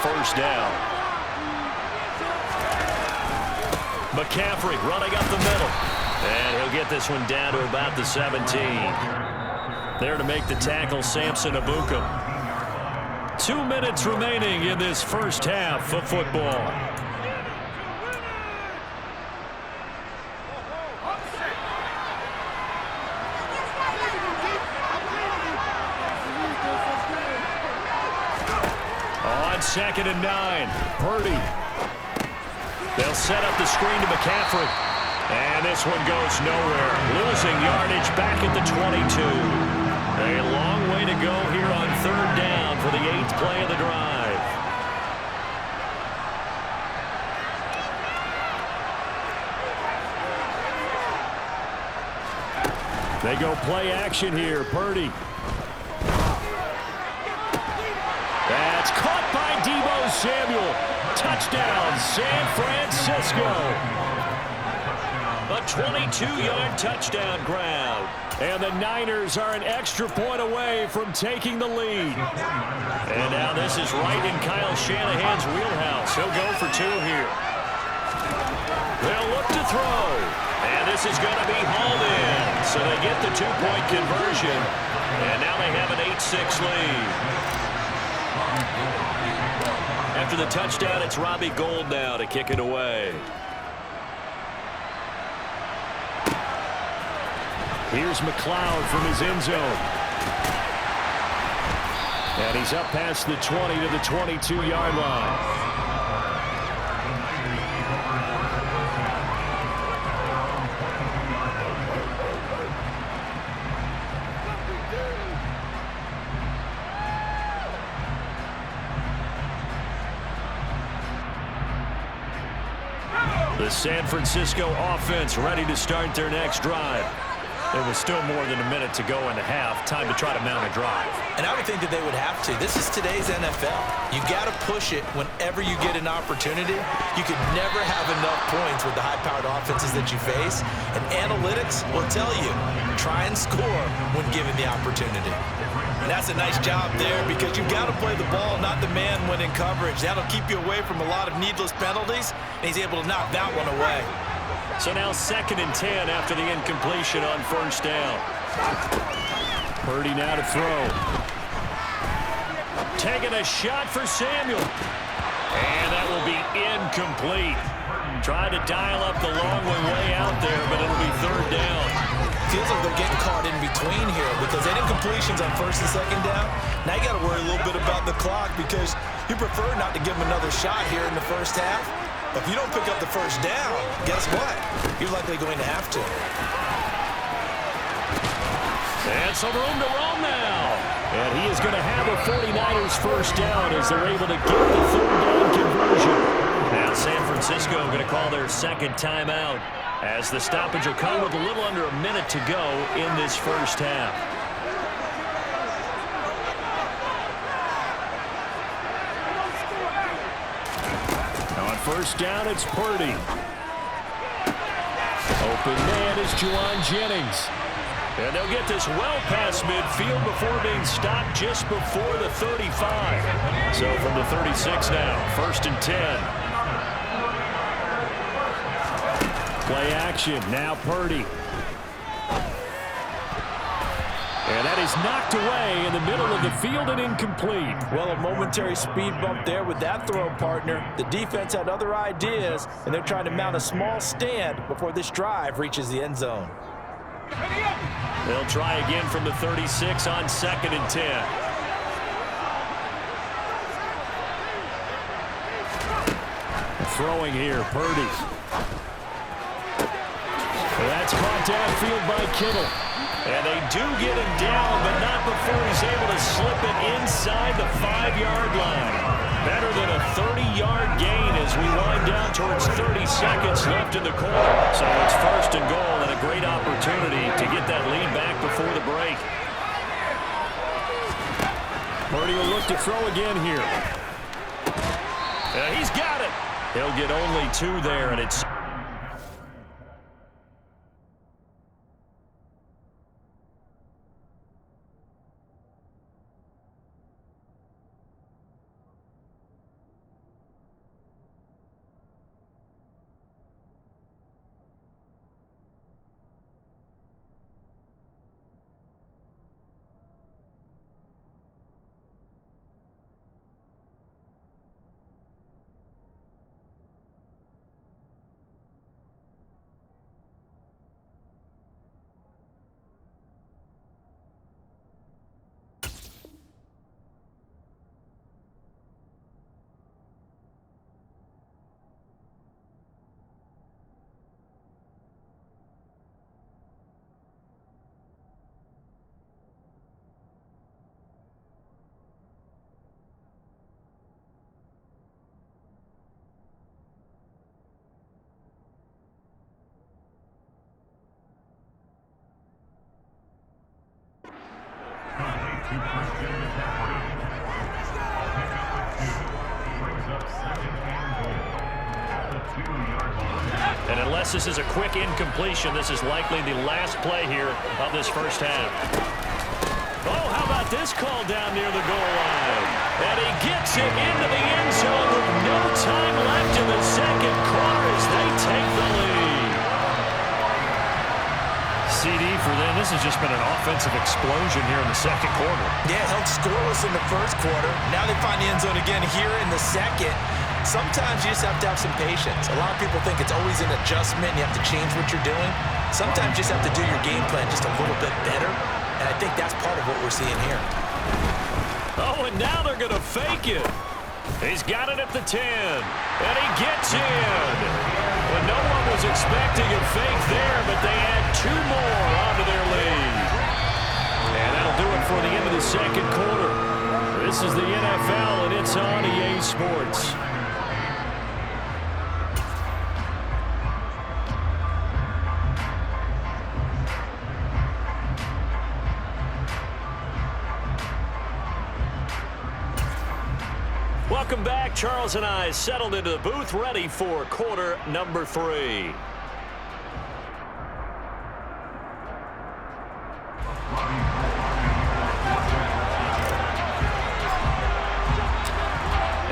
first down. McCaffrey running up the middle. And he'll get this one down to about the 17. There to make the tackle, Samson Ebukam. 2 minutes remaining in this first half of football. On 2nd and 9, Purdy. They'll set up the screen to McCaffrey. And this one goes nowhere. Losing yardage back at the 22. A long way to go here on 3rd down for the 8th play of the drive. They go play action here. Purdy. That's caught by Deebo Samuel. Touchdown, San Francisco. A 22-yard touchdown grab. And the Niners are an extra point away from taking the lead. And now this is right in Kyle Shanahan's wheelhouse. He'll go for 2 here. They'll look to throw. And this is going to be hauled in. So they get the 2-point conversion. And now they have an 8-6 lead. After the touchdown, it's Robbie Gould now to kick it away. Here's McLeod from his end zone. And he's up past the 20 to the 22-yard line. The San Francisco offense ready to start their next drive. There was still more than a minute to go in the half. Time to try to mount a drive. And I would think that they would have to. This is today's NFL. You got to push it whenever you get an opportunity. You could never have enough points with the high-powered offenses that you face. And analytics will tell you, try and score when given the opportunity. And that's a nice job there because you've got to play the ball, not the man when in coverage. That'll keep you away from a lot of needless penalties, and he's able to knock that one away. So now 2nd and 10 after the incompletion on 1st down. Purdy now to throw. Taking a shot for Samuel. And that will be incomplete. Tried to dial up the long one way out there, but it'll be 3rd down. Feels like they're getting caught in between here because that incompletion's on 1st and 2nd down. Now you got to worry a little bit about the clock because you prefer not to give them another shot here in the first half. If you don't pick up the 1st down, guess what? You're likely going to have to. And some room to roam now. And he is going to have a 49ers 1st down as they're able to get the 3rd down conversion. Now San Francisco going to call their 2nd timeout as the stoppage will come with a little under a minute to go in this first half. On 1st down, it's Purdy. Open man is Juwan Jennings. And they'll get this well past midfield before being stopped just before the 35. So from the 36 now, 1st and 10. Play action, now Purdy. And that is knocked away in the middle of the field and incomplete. Well, a momentary speed bump there with that throw, partner. The defense had other ideas, and they're trying to mount a small stand before this drive reaches the end zone. They'll try again from the 36 on 2nd and 10. Throwing here, Purdy. That's caught downfield by Kittle. And they do get him down, but not before he's able to slip it inside the 5-yard line. Better than a 30-yard gain as we wind down towards 30 seconds left in the quarter. So it's 1st and goal and a great opportunity to get that lead back before the break. Purdy will look to throw again here. He's got it. He'll get only 2 there, and it's And unless this is a quick incompletion, this is likely the last play here of this first half. Oh, how about this call down near the goal line? And he gets it into the end zone with no time left in the second quarter as they take the lead. CD for them, this has just been an offensive explosion here in the second quarter. Yeah, held scoreless in the first quarter. Now they find the end zone again here in the second. Sometimes you just have to have some patience. A lot of people think it's always an adjustment. You have to change what you're doing. Sometimes you just have to do your game plan just a little bit better. And I think that's part of what we're seeing here. Oh, and now they're going to fake it. He's got it at the 10. And he gets in. Well, no one was expecting a fake there, but they add 2 more onto their lead. And that'll do it for the end of the second quarter. This is the NFL, and it's on EA Sports. Welcome back. Charles and I settled into the booth, ready for quarter number 3.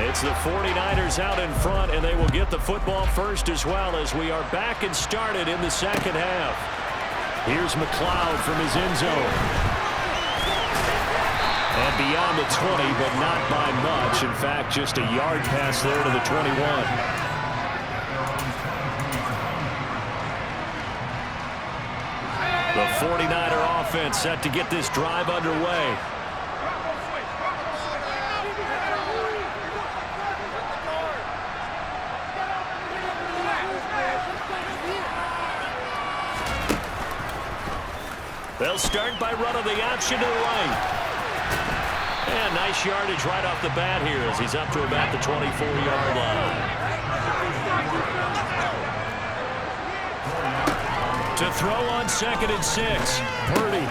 It's the 49ers out in front, and they will get the football first as well as we are back and started in the second half. Here's McLeod from his end zone. And beyond the 20, but not by much. In fact, just a yard pass there to the 21. The 49er offense set to get this drive underway. They'll start by running the option to the right. And nice yardage right off the bat here as he's up to about the 24-yard line. To throw on 2nd and 6. Purdy.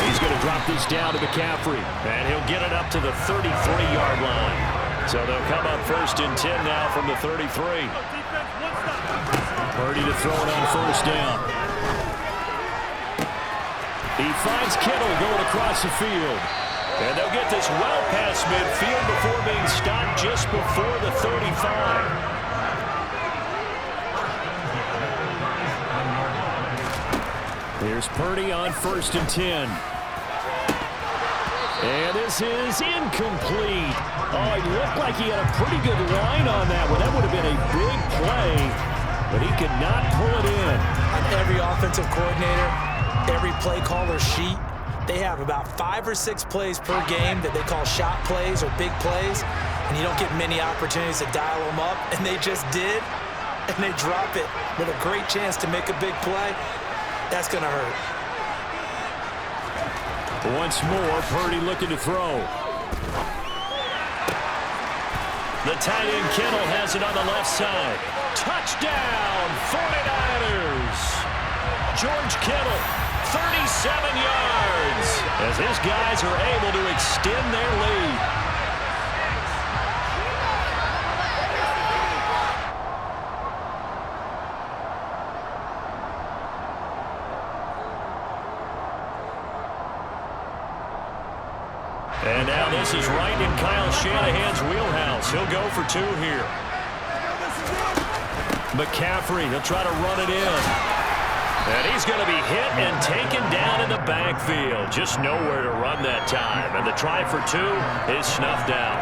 He's going to drop this down to McCaffrey. And he'll get it up to the 33-yard line. So they'll come up 1st and 10 now from the 33. Purdy to throw it on 1st down. He finds Kittle going across the field. And they'll get this well past midfield before being stopped just before the 35. Here's Purdy on 1st and 10. And this is incomplete. Oh, he looked like he had a pretty good line on that one. That would have been a big play, but he could not pull it in. And every offensive coordinator, every play caller sheet, they have about 5 or 6 plays per game that they call shot plays or big plays, and you don't get many opportunities to dial them up, and they just did, and they drop it with a great chance to make a big play. That's going to hurt. Once more, Purdy looking to throw. The tight end Kittle has it on the left side. Touchdown, 49ers. George Kittle, 37 yards, as his guys are able to extend their lead. And now this is right in Kyle Shanahan's wheelhouse. He'll go for 2 here. McCaffrey, he'll try to run it in. And he's going to be hit and taken down in the backfield. Just nowhere to run that time. And the try for 2 is snuffed out.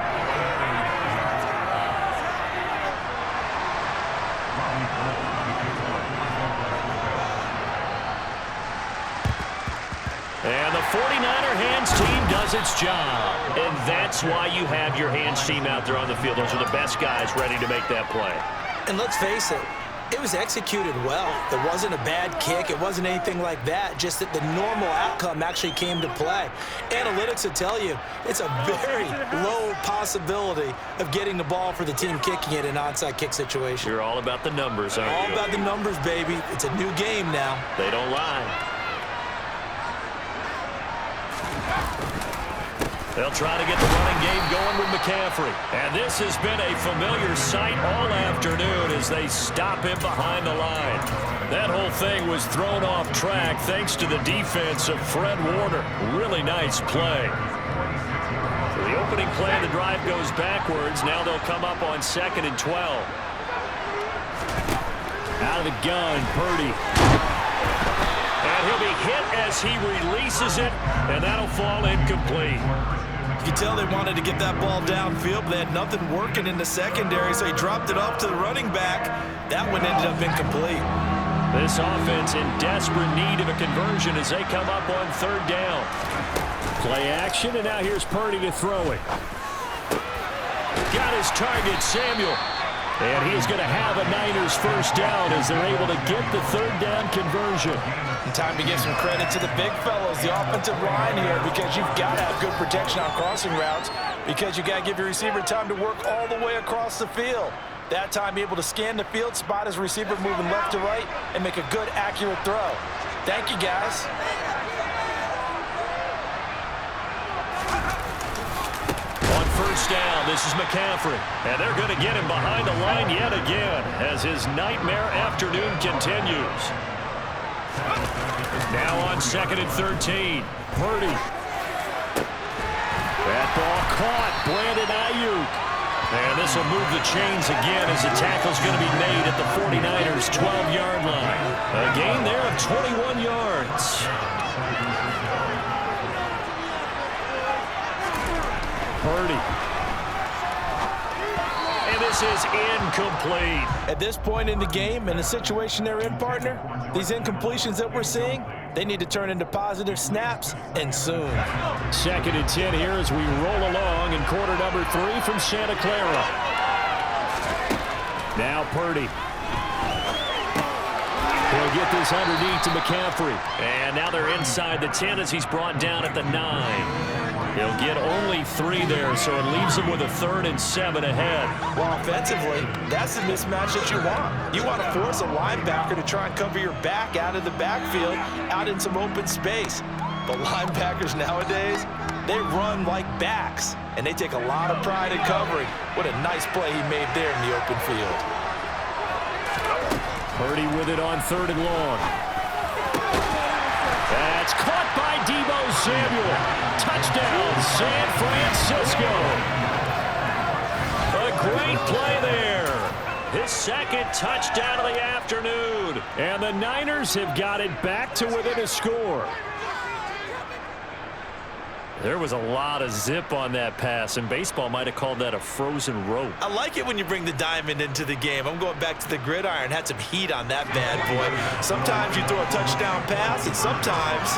And the 49er hands team does its job. And that's why you have your hands team out there on the field. Those are the best guys ready to make that play. And let's face it, it was executed well. It wasn't a bad kick. It wasn't anything like that. Just that the normal outcome actually came to play. Analytics will tell you it's a very low possibility of getting the ball for the team kicking it in an onside kick situation. You're all about the numbers, aren't you? All about the numbers, baby. It's a new game now. They don't lie. They'll try to get the running game going with McCaffrey. And this has been a familiar sight all afternoon as they stop him behind the line. That whole thing was thrown off track thanks to the defense of Fred Warner. Really nice play. So the opening play of the drive goes backwards. Now they'll come up on 2nd and 12. Out of the gun, Purdy. And he'll be hit as he releases it, and that'll fall incomplete. You can tell they wanted to get that ball downfield, but they had nothing working in the secondary, so he dropped it off to the running back. That one ended up incomplete. This offense in desperate need of a conversion as they come up on 3rd down. Play action, and now here's Purdy to throw it. Got his target, Samuel. And he is going to have a Niners first down as they're able to get the 3rd down conversion. And time to give some credit to the big fellows, the offensive line here, because you've got to have good protection on crossing routes, because you've got to give your receiver time to work all the way across the field. That time, be able to scan the field, spot his receiver moving left to right, and make a good, accurate throw. Thank you, guys. On 1st down, this is McCaffrey. And they're going to get him behind the line yet again as his nightmare afternoon continues. Now on 2nd and 13. Purdy. That ball caught. Brandon Ayuk. And this will move the chains again as the tackle's going to be made at the 49ers' 12-yard line. A gain there of 21 yards. Purdy. And this is incomplete. At this point in the game, in the situation they're in, partner, these incompletions that we're seeing, they need to turn into positive snaps, and soon. 2nd and 10 here as we roll along in quarter number 3 from Santa Clara. Now Purdy. He'll get this underneath to McCaffrey. And now they're inside the 10 as he's brought down at the 9. He'll get only 3 there, so it leaves him with a 3rd and 7 ahead. Well, offensively, that's the mismatch that you want. You want to force a linebacker to try and cover your back out of the backfield, out in some open space. But linebackers nowadays, they run like backs, and they take a lot of pride in covering. What a nice play he made there in the open field. Purdy with it on 3rd and long. That's caught by Deebo Samuel. Touchdown, San Francisco. A great play there. His 2nd touchdown of the afternoon. And the Niners have got it back to within a score. There was a lot of zip on that pass, and baseball might have called that a frozen rope. I like it when you bring the diamond into the game. I'm going back to the gridiron. Had some heat on that bad boy. Sometimes you throw a touchdown pass, and sometimes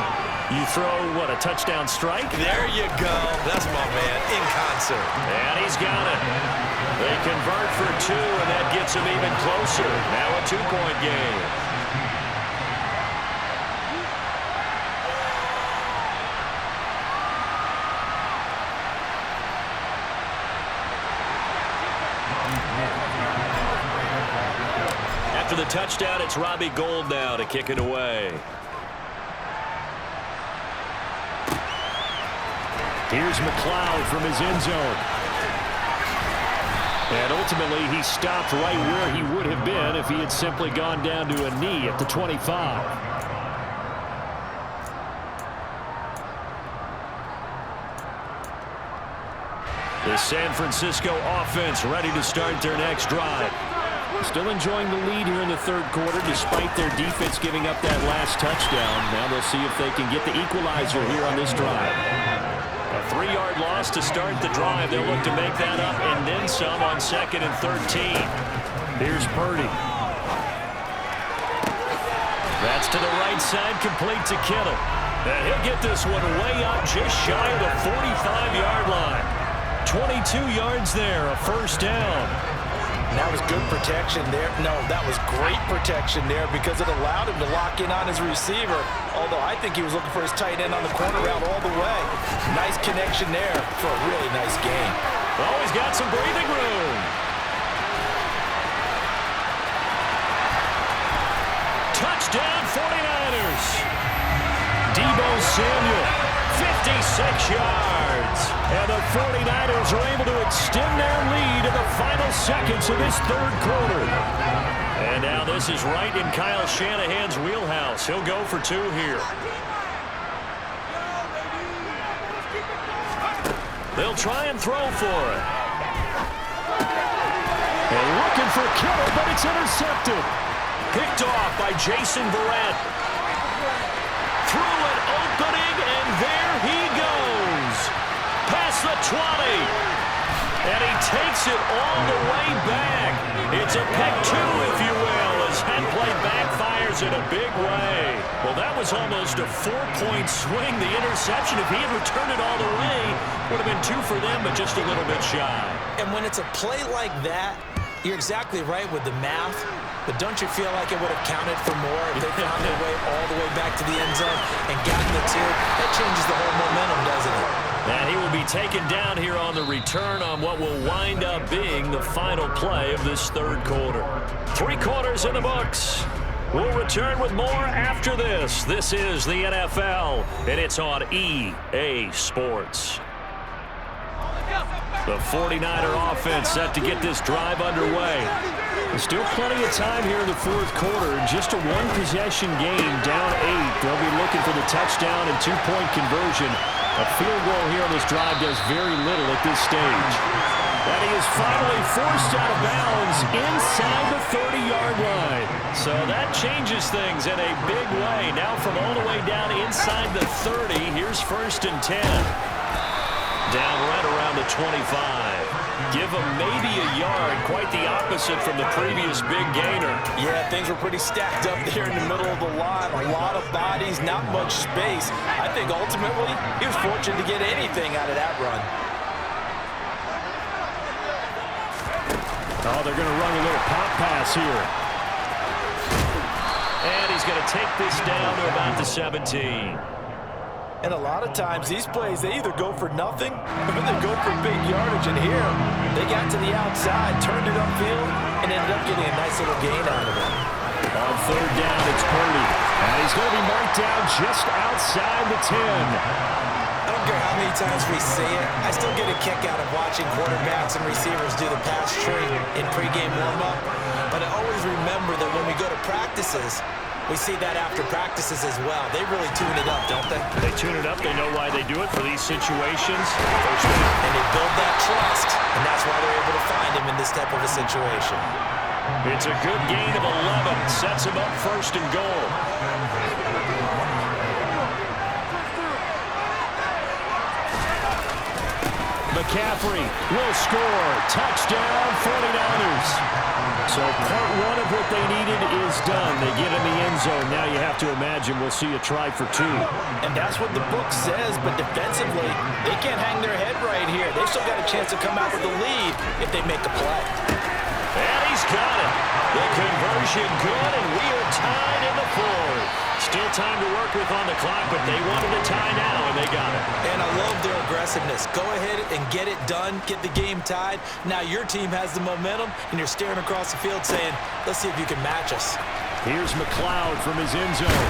you throw, what, a touchdown strike? There you go. That's my man, in concert. And he's got it. They convert for 2, and that gets him even closer. Now a 2-point game. After the touchdown, it's Robbie Gould now to kick it away. Here's McLeod from his end zone. And ultimately, he stopped right where he would have been if he had simply gone down to a knee at the 25. The San Francisco offense ready to start their next drive. Still enjoying the lead here in the 3rd quarter despite their defense giving up that last touchdown. Now they'll see if they can get the equalizer here on this drive. A 3-yard loss to start the drive. They'll look to make that up and then some on 2nd and 13. Here's Purdy. That's to the right side, complete to Kittle. And he'll get this one way up just shy of the 45-yard line. 22 yards there, a first down. And that was good protection there. No, that was great protection there because it allowed him to lock in on his receiver, although I think he was looking for his tight end on the corner route all the way. Nice connection there for a really nice game. Well, he's got some breathing room. Touchdown 49ers. Deebo Samuel, 56 yards. And the 49ers are able to extend their lead in the final seconds of this third quarter. And now this is right in Kyle Shanahan's wheelhouse. He'll go for two here. They'll try and throw for it. And looking for Kittle, but it's intercepted. Picked off by Jason Verrett. Through an opening, and there he goes. Past the 20. And he takes it all the way back. It's a pick two, if you will, as that play backfires in a big way. Well, that was almost a 4-point swing. The interception, if he had returned it all the way, would have been two for them, but just a little bit shy. And when it's a play like that, you're exactly right with the math. But don't you feel like it would have counted for more if they found their way all the way back to the end zone and gotten the two? That changes the whole momentum, doesn't it? And he will be taken down here on the return on what will wind up being the final play of this third quarter. 3 quarters in the books. We'll return with more after this. This is the NFL, and it's on EA Sports. The 49er offense set to get this drive underway. There's still plenty of time here in the fourth quarter. Just a one-possession game, down 8. They'll be looking for the touchdown and 2-point conversion. A field goal here on this drive does very little at this stage. And he is finally forced out of bounds inside the 30-yard line. So that changes things in a big way. Now from all the way down inside the 30, here's 1st and 10. Down right around the 25. Give him maybe a yard. Quite the opposite from the previous big gainer. Yeah, things were pretty stacked up there in the middle of the line. A lot of bodies, not much space. I think ultimately he was fortunate to get anything out of that run. Oh, they're going to run a little pop pass here. And he's going to take this down to about the 17. And a lot of times, these plays, they either go for nothing or they go for big yardage. And here, they got to the outside, turned it upfield, and ended up getting a nice little gain out of it. On 3rd down, it's Purdy. And he's going to be marked down just outside the 10. I don't care how many times we see it. I still get a kick out of watching quarterbacks and receivers do the pass tree in pregame warm-up. But I always remember that when we go to practices, we see that after practices as well. They really tune it up, don't they? They tune it up. They know why they do it for these situations. And they build that trust, and that's why they're able to find him in this type of a situation. It's a good gain of 11. Sets him up 1st and goal. McCaffrey will score. Touchdown, 49ers. So part one of what they needed is done. They get in the end zone. Now you have to imagine we'll see a try for 2. And that's what the book says, but defensively, they can't hang their head right here. They've still got a chance to come out with the lead if they make a play. And he's got it. The conversion good, and we are tied in the 4th. Still time to work with on the clock, but they wanted a tie now, and they got it. And I love their aggressiveness. Go ahead and get it done, get the game tied. Now your team has the momentum, and you're staring across the field saying, let's see if you can match us. Here's McLeod from his end zone.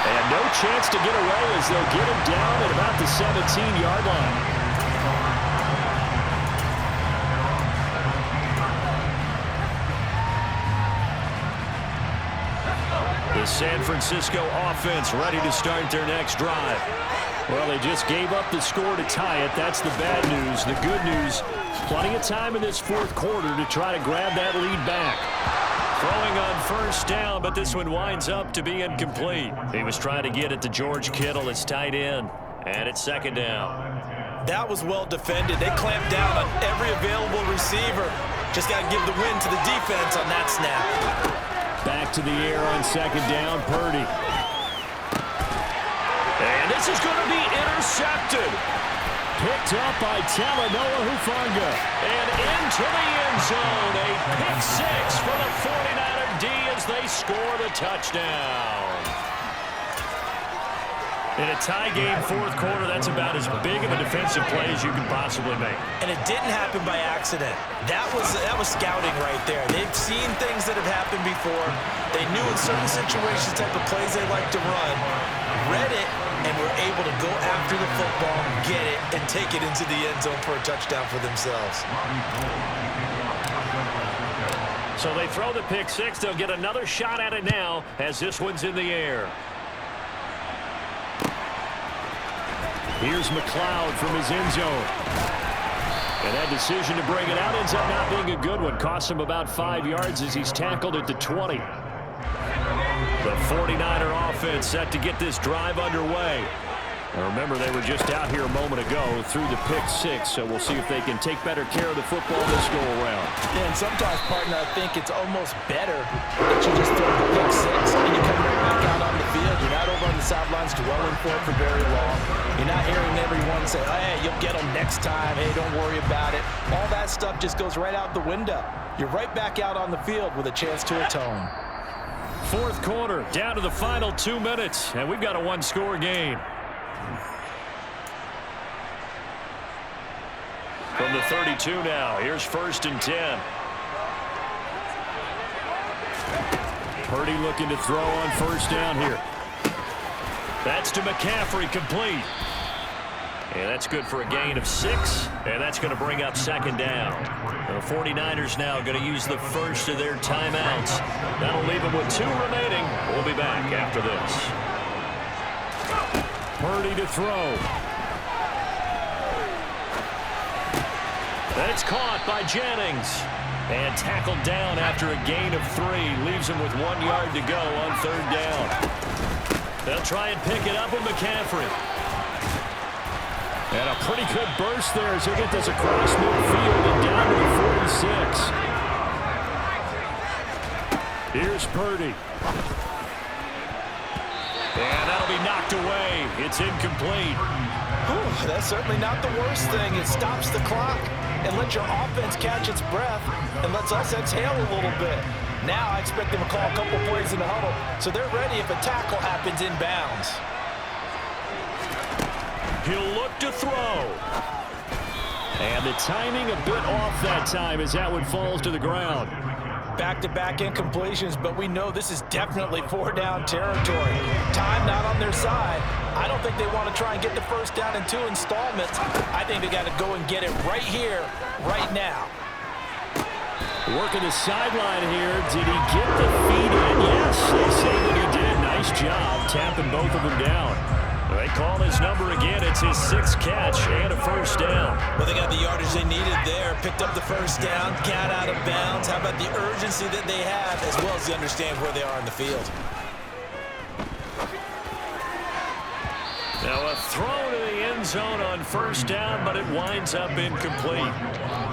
And no chance to get away as they'll get him down at about the 17-yard line. The San Francisco offense ready to start their next drive. Well, they just gave up the score to tie it. That's the bad news. The good news, plenty of time in this fourth quarter to try to grab that lead back. Throwing on 1st down, but this one winds up to be incomplete. He was trying to get it to George Kittle, his tight end, and it's 2nd down. That was well defended. They clamped down on every available receiver. Just got to give the win to the defense on that snap. Back to the air on 2nd down, Purdy. And this is going to be intercepted. Picked up by Talanoa Hufanga. And into the end zone. A pick 6 for the 49er D as they score the touchdown. In a tie game, fourth quarter, that's about as big of a defensive play as you can possibly make. And it didn't happen by accident. That was scouting right there. They've seen things that have happened before. They knew in certain situations type of plays they like to run. Read it, and were able to go after the football, get it, and take it into the end zone for a touchdown for themselves. So they throw the pick six. They'll get another shot at it now as this one's in the air. Here's McLeod from his end zone. And that decision to bring it out ends up not being a good one. Costs him about 5 yards as he's tackled at the 20. The 49er offense set to get this drive underway. Now remember, they were just out here a moment ago through the pick six, so we'll see if they can take better care of the football this go around. Yeah, and sometimes, partner, I think it's almost better that you just throw the pick six and you come right back out on the field. You're not over on the sidelines dwelling for it for very long. You're not hearing everyone say, hey, you'll get them next time. Hey, don't worry about it. All that stuff just goes right out the window. You're right back out on the field with a chance to atone. Fourth quarter, down to the final 2 minutes, and we've got a one-score game. From the 32 now, here's 1st and 10. Purdy looking to throw on first down here. That's to McCaffrey, complete. And that's good for a gain of 6, and that's going to bring up 2nd down. The 49ers now going to use the first of their timeouts. That'll leave them with 2 remaining. We'll be back after this. Purdy to throw. That's caught by Jennings. And tackled down after a gain of 3. Leaves him with 1 yard to go on 3rd down. They'll try and pick it up with McCaffrey. And a pretty good burst there as he'll get this across midfield and down to the 46. Here's Purdy. And that'll be knocked away. It's incomplete. Whew, that's certainly not the worst thing. It stops the clock and lets your offense catch its breath and lets us exhale a little bit. Now I expect them to call a couple plays in the huddle so they're ready if a tackle happens inbounds. He'll look to throw. And the timing a bit off that time as that one falls to the ground. Back-to-back incompletions, but we know this is definitely 4-down territory. Time not on their side. I don't think they want to try and get the first down in 2 installments. I think they got to go and get it right here, right now. Working the sideline here. Did he get the feet in? Yes, they say that he did. Nice job tapping both of them down. They call his number again. It's his 6th catch and a first down. Well, they got the yardage they needed there. Picked up the first down, got out of bounds. How about the urgency that they have, as well as they understand where they are in the field? Now a throw to the end zone on first down, but it winds up incomplete.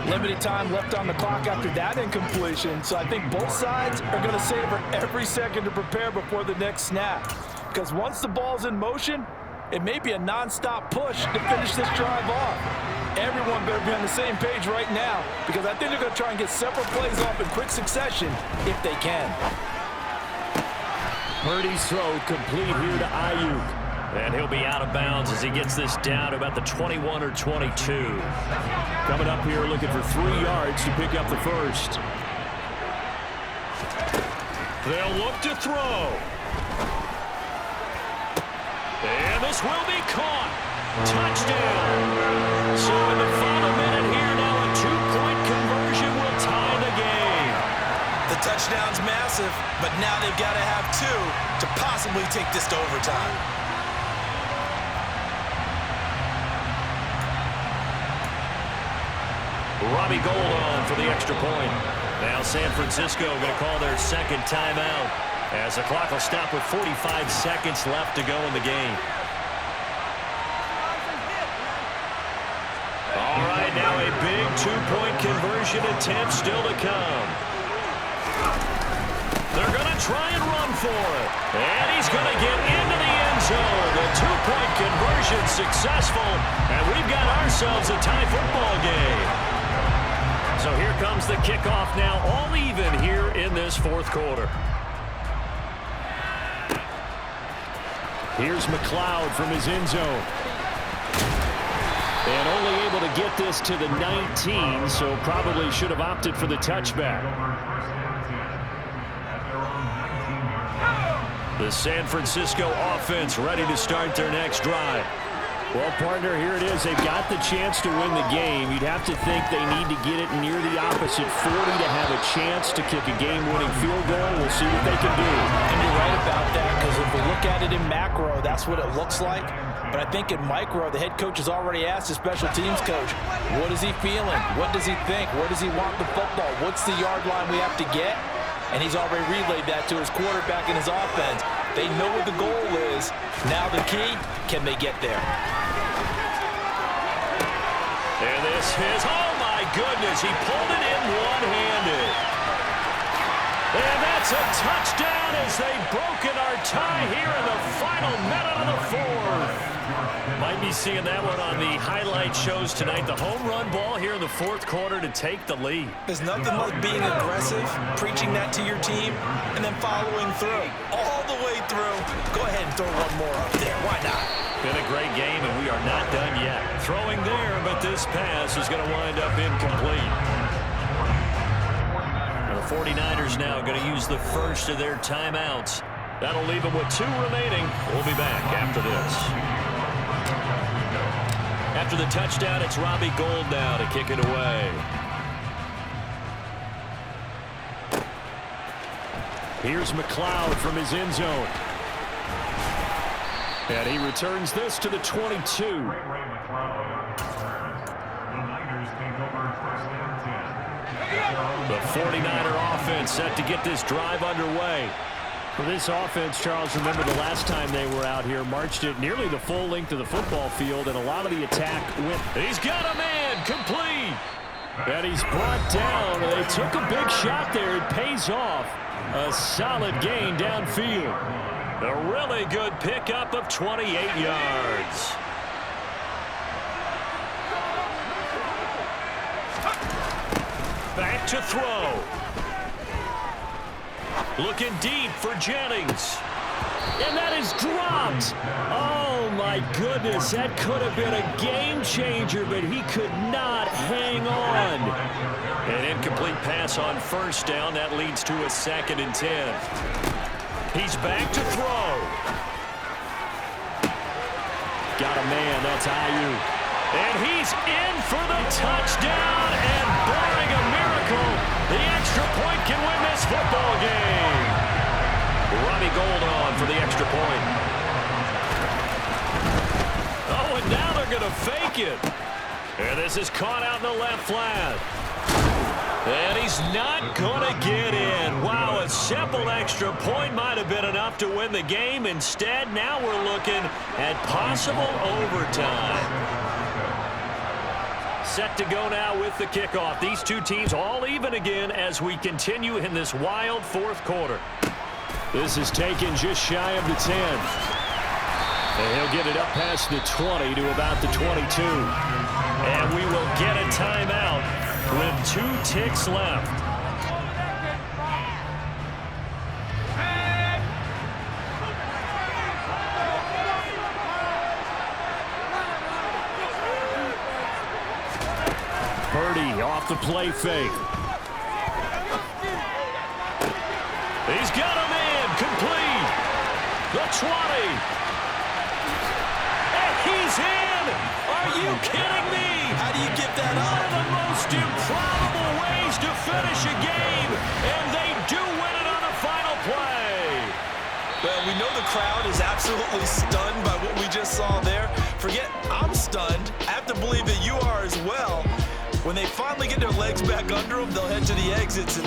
Limited time left on the clock after that incompletion, so I think both sides are going to savor every second to prepare before the next snap. Because once the ball's in motion, it may be a non-stop push to finish this drive off. Everyone better be on the same page right now because I think they're going to try and get several plays off in quick succession if they can. Purdy's throw complete here to Ayuk. And he'll be out of bounds as he gets this down to about the 21 or 22. Coming up here looking for 3 yards to pick up the first. They'll look to throw. And this will be caught. Touchdown. So in the final minute here now, a 2-point conversion will tie the game. The touchdown's massive, but now they've got to have 2 to possibly take this to overtime. Robbie Gould on for the extra point. Now San Francisco going to call their 2nd timeout as the clock will stop with 45 seconds left to go in the game. All right, now a big 2-point conversion attempt still to come. They're going to try and run for it. And he's going to get into the end zone. The 2-point conversion successful. And we've got ourselves a tie football game. So here comes the kickoff now, all even here in this 4th quarter. Here's McLeod from his end zone. And only able to get this to the 19, so probably should have opted for the touchback. The San Francisco offense ready to start their next drive. Well, partner, here it is. They've got the chance to win the game. You'd have to think they need to get it near the opposite 40 to have a chance to kick a game-winning field goal. We'll see what they can do. And you're right about that, because if we look at it in macro, that's what it looks like. But I think in micro, the head coach has already asked the special teams coach, what is he feeling? What does he think? Where does he want the football? What's the yard line we have to get? And he's already relayed that to his quarterback and his offense. They know what the goal is. Now the key, can they get there? And this is, oh my goodness, he pulled it in one-handed. And that's a touchdown as they've broken our tie here in the final minute of the fourth. Might be seeing that one on the highlight shows tonight. The home run ball here in the fourth quarter to take the lead. There's nothing like being aggressive, preaching that to your team, and then following through. All the way through. Go ahead and throw one more up there. Why not? Been a great game, and we are not done yet. Throwing there, but this pass is going to wind up incomplete. The 49ers now going to use the first of their timeouts. That'll leave them with 2 remaining. We'll be back after this. After the touchdown, it's Robbie Gould now to kick it away. Here's McLeod from his end zone. And he returns this to the 22. The 49er offense set to get this drive underway. For this offense, Charles, remember the last time they were out here, marched it nearly the full length of the football field, and a lot of the attack went. He's got a man, complete. And he's brought down. They took a big shot there. It pays off. A solid gain downfield. A really good pickup of 28 yards. Back to throw. Looking deep for Jennings. And that is dropped. Oh, my goodness. That could have been a game changer, but he could not hang on. An incomplete pass on first down. That leads to a 2nd and 10. He's back to throw. Got a man. That's Ayuk. And he's in for the touchdown. And barring a miracle, the extra point can win this football game. Robbie Gould on for the extra point. Oh, and now they're going to fake it. And this is caught out in the left flat. And he's not going to get in. Wow, a simple extra point might have been enough to win the game. Instead, now we're looking at possible overtime. Set to go now with the kickoff. These two teams all even again as we continue in this wild fourth quarter. This is taken just shy of the 10. And he'll get it up past the 20 to about the 22. And we will get a timeout with 2 ticks left. Purdy off the play fake. He's got a man complete. The 20. And he's in. Are you kidding me? How do you get that up? One of the most improbable ways to finish a game. And they do win it on the final play. Well, we know the crowd is absolutely stunned by what we just saw there. Forget I'm stunned. I have to believe that you are as well. When they finally get their legs back under them, they'll head to the exits. And